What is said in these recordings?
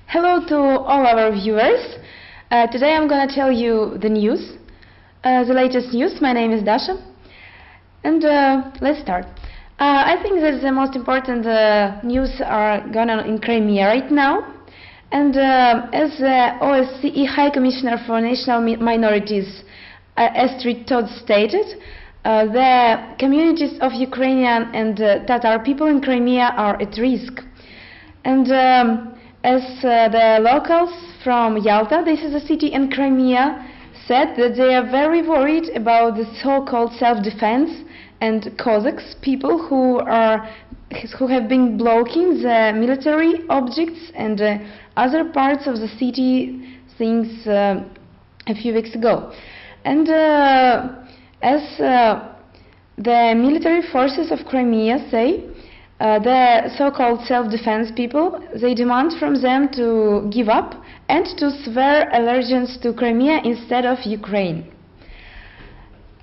Hello to all our viewers. Today I'm going to tell you the news, the latest news. My name is Dasha, and let's start. I think that the most important news are going on in Crimea right now, and as the OSCE High Commissioner for National Minorities, Astrid Todd stated, the communities of Ukrainian and Tatar people in Crimea are at risk. And as the locals from Yalta, this is a city in Crimea, said that they are very worried about the so-called self-defense and Cossacks, people who have been blocking the military objects and other parts of the city since a few weeks ago. And as the military forces of Crimea say, the so-called self-defense people, they demand from them to give up and to swear allegiance to Crimea instead of Ukraine.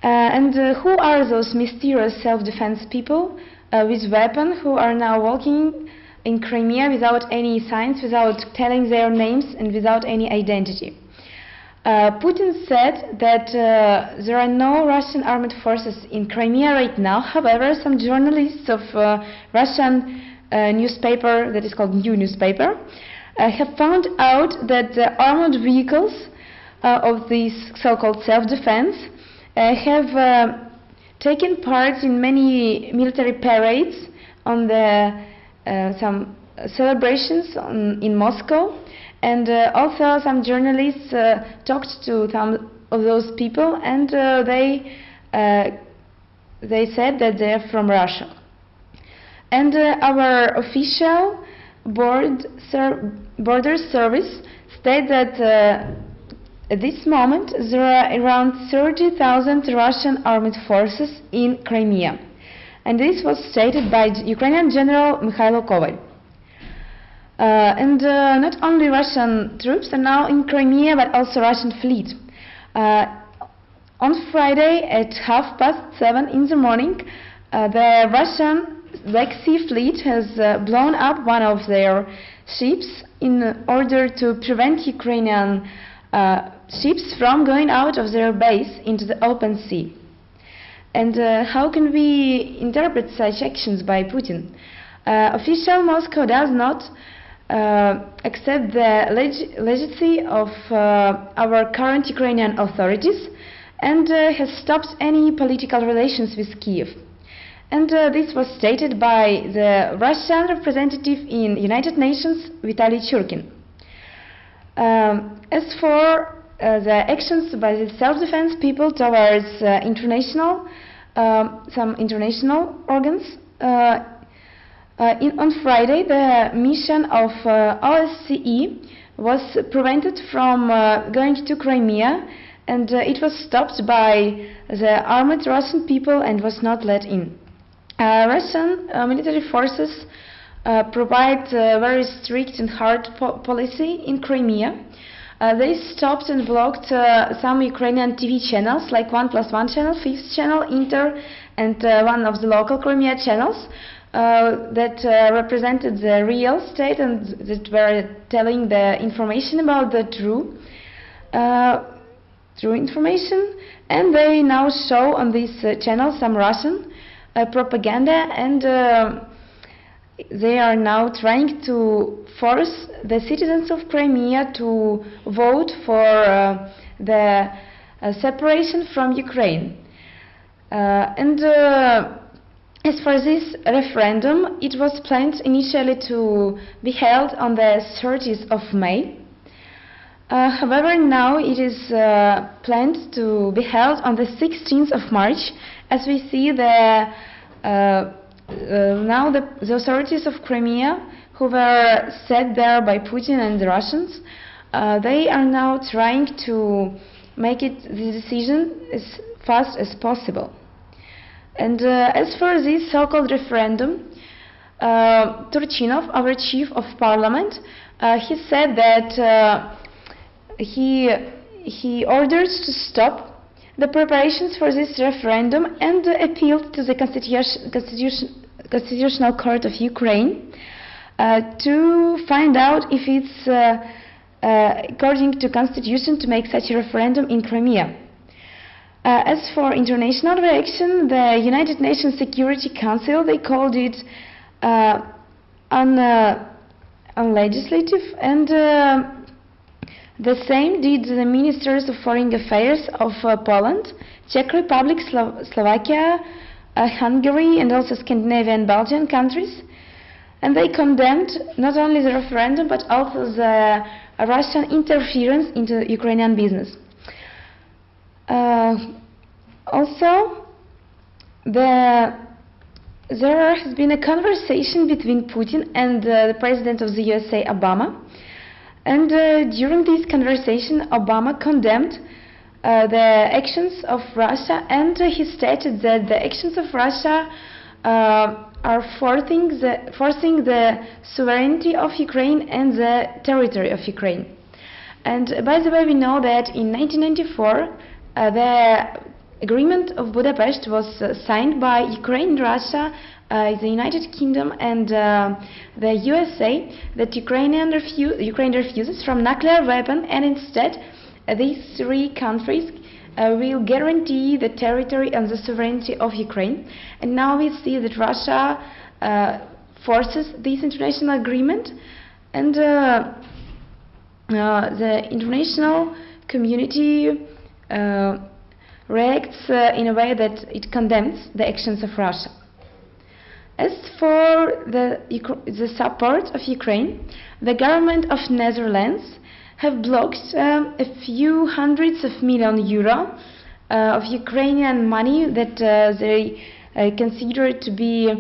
And who are those mysterious self-defense people with weapons who are now walking in Crimea without any signs, without telling their names and without any identity? Putin said that there are no Russian armed forces in Crimea right now. However, some journalists of Russian newspaper, that is called New Newspaper, have found out that the armored vehicles of this so-called self-defense have taken part in many military parades on some celebrations in Moscow. And also some journalists talked to some of those people, and they said that they are from Russia. And our official border service stated that at this moment there are around 30,000 Russian armed forces in Crimea. And this was stated by Ukrainian General Mikhailo Koval. And not only Russian troops are now in Crimea, but also Russian fleet. On Friday at 7:30 in the morning, the Russian Black Sea Fleet has blown up one of their ships in order to prevent Ukrainian ships from going out of their base into the open sea. And how can we interpret such actions by Putin? Official Moscow does not accept the legitimacy of our current Ukrainian authorities and has stopped any political relations with Kiev. And this was stated by the Russian representative in United Nations, Vitaly Churkin. As for the actions by the self-defense people towards some international organs, on Friday, the mission of OSCE was prevented from going to Crimea, and it was stopped by the armed Russian people and was not let in. Russian military forces provide very strict and hard policy in Crimea. They stopped and blocked some Ukrainian TV channels like 1+1 channel, 5th channel, Inter, and one of the local Crimea channels that represented the real state and that were telling the information about the true information. And they now show on this channel some Russian propaganda, and they are now trying to force the citizens of Crimea to vote for the separation from Ukraine. As for this referendum, it was planned initially to be held on the 30th of May. However, now it is planned to be held on the 16th of March, as we see now the authorities of Crimea, who were set there by Putin and the Russians, they are now trying to make the decision as fast as possible. And as for this so-called referendum, Turchinov, our chief of parliament, he said that he ordered to stop the preparations for this referendum and appealed to the Constitutional Court of Ukraine to find out if it's according to Constitution to make such a referendum in Crimea. As for international reaction, the United Nations Security Council, they called it unlegislative, and the same did the ministers of foreign affairs of Poland, Czech Republic, Slovakia, Hungary, and also Scandinavian and Belgian countries. And they condemned not only the referendum but also the Russian interference into Ukrainian business. Also, there has been a conversation between Putin and the President of the USA, Obama. And during this conversation, Obama condemned the actions of Russia, and he stated that the actions of Russia are forcing the sovereignty of Ukraine and the territory of Ukraine. And by the way, we know that in 1994 the Agreement of Budapest was signed by Ukraine, Russia, the United Kingdom, and the USA, that Ukraine refuses from nuclear weapon, and instead these three countries will guarantee the territory and the sovereignty of Ukraine. And now we see that Russia forces this international agreement, and the international community reacts in a way that it condemns the actions of Russia. As for the support of Ukraine, the government of Netherlands have blocked a few hundreds of million euro of Ukrainian money that they consider to be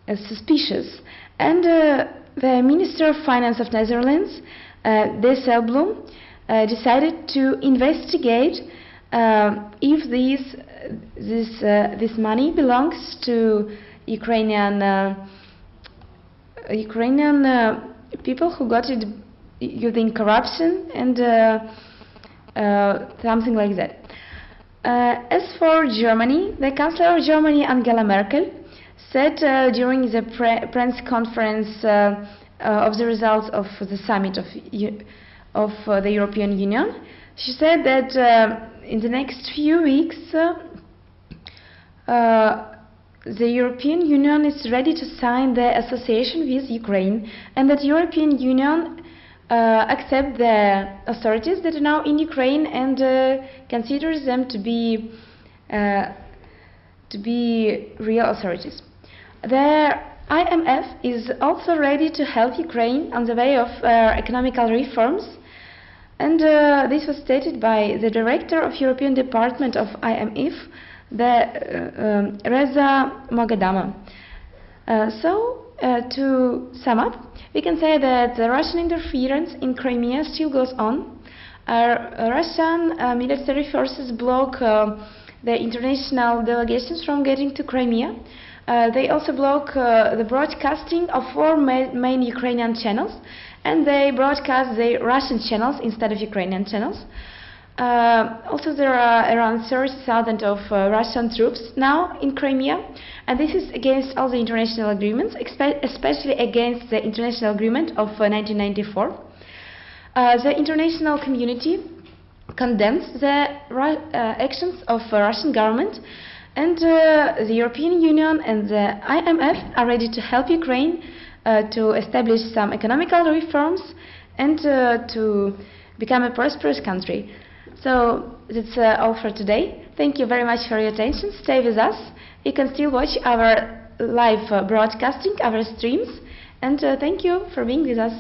suspicious. And the Minister of Finance of Netherlands, Dijsselbloem, decided to investigate if this money belongs to Ukrainian people who got it using corruption and something like that. As for Germany, the Chancellor of Germany, Angela Merkel, said during the press conference of the results of the summit of the European Union, she said that in the next few weeks the European Union is ready to sign the association with Ukraine, and that the European Union accept the authorities that are now in Ukraine and considers them to be real authorities. The IMF is also ready to help Ukraine on the way of economical reforms, and this was stated by the director of European Department of IMF, Reza Moghadam. To sum up, we can say that the Russian interference in Crimea still goes on. Russian military forces block the international delegations from getting to Crimea. They also block the broadcasting of 4 main Ukrainian channels, and they broadcast the Russian channels instead of Ukrainian channels. Also, there are around 30,000 of Russian troops now in Crimea, and this is against all the international agreements, especially against the international agreement of 1994. The international community condemns the actions of the Russian government, and the European Union and the IMF are ready to help Ukraine to establish some economical reforms and to become a prosperous country. So that's all for today. Thank you very much for your attention. Stay with us. You can still watch our live broadcasting, our streams, and thank you for being with us.